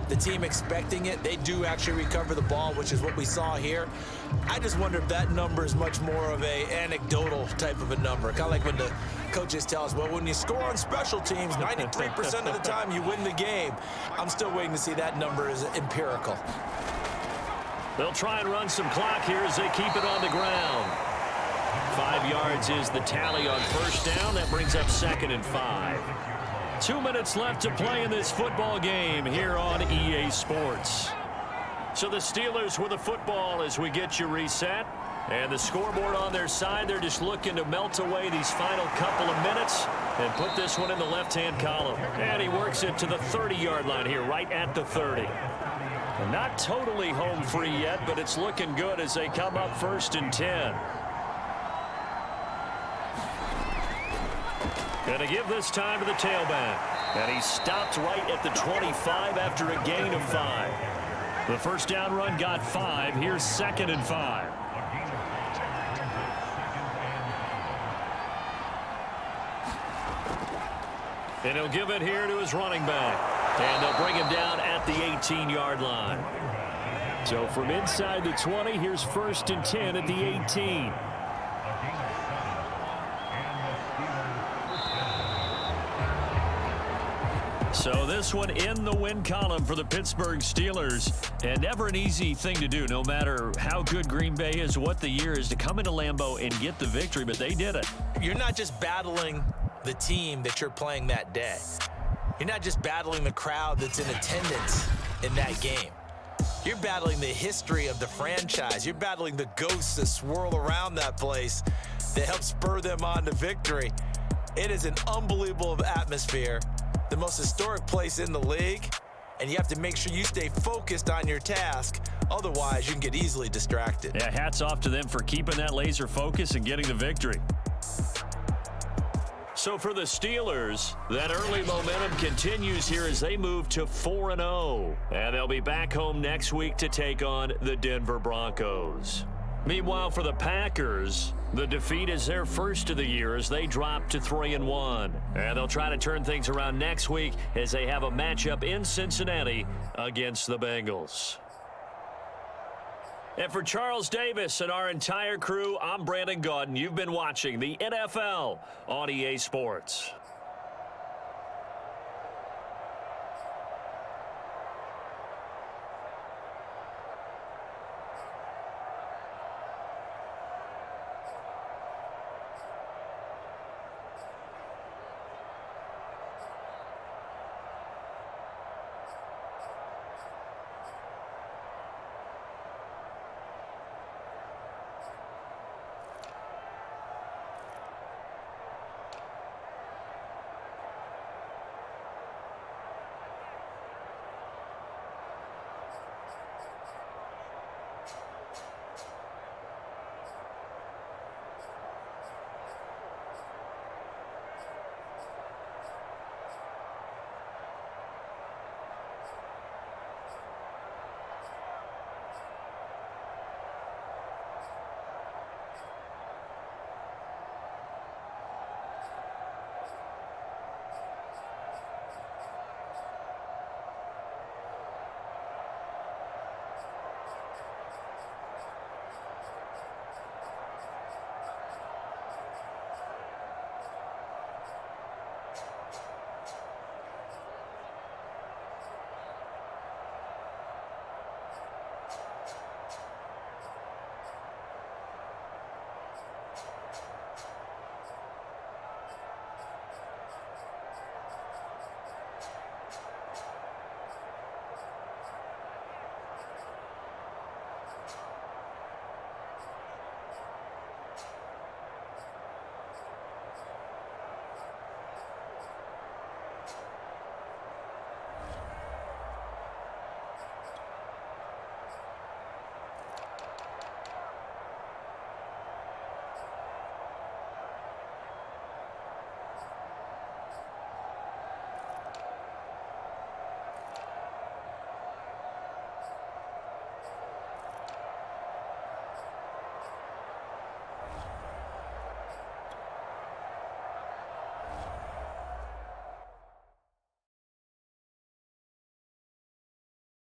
the team expecting it, they do actually recover the ball, which is what we saw here. I just wonder if that number is much more of a anecdotal type of a number. Kind of like when the coaches tell us, well, when you score on special teams, 93% of the time you win the game. I'm still waiting to see that number is empirical. They'll try and run some clock here as they keep it on the ground. 5 yards is the tally on first down. That brings up 2nd and 5. 2 minutes left to play in this football game here on EA Sports. So the Steelers with the football as we get you reset. And the scoreboard on their side, they're just looking to melt away these final couple of minutes and put this one in the left-hand column. And he works it to the 30-yard line here, right at the 30. Not totally home free yet, but it's looking good as they come up 1st and 10. Going to give this time to the tailback. And he stopped right at the 25 after a gain of 5. The first down run got 5. Here's 2nd and 5. And he'll give it here to his running back. And they'll bring him down at the 18-yard line. So from inside the 20, here's 1st and 10 at the 18. So this one in the win column for the Pittsburgh Steelers. And never an easy thing to do, no matter how good Green Bay is, what the year is, to come into Lambeau and get the victory, but they did it. You're not just battling the team that you're playing that day. You're not just battling the crowd that's in attendance in that game. You're battling the history of the franchise. You're battling the ghosts that swirl around that place that help spur them on to victory. It is an unbelievable atmosphere, the most historic place in the league, and you have to make sure you stay focused on your task. Otherwise, you can get easily distracted. Yeah, hats off to them for keeping that laser focus and getting the victory. So for the Steelers, that early momentum continues here as they move to 4-0. And they'll be back home next week to take on the Denver Broncos. Meanwhile, for the Packers, the defeat is their first of the year as they drop to 3-1. And they'll try to turn things around next week as they have a matchup in Cincinnati against the Bengals. And for Charles Davis and our entire crew, I'm Brandon Gaudin. You've been watching the NFL on EA Sports.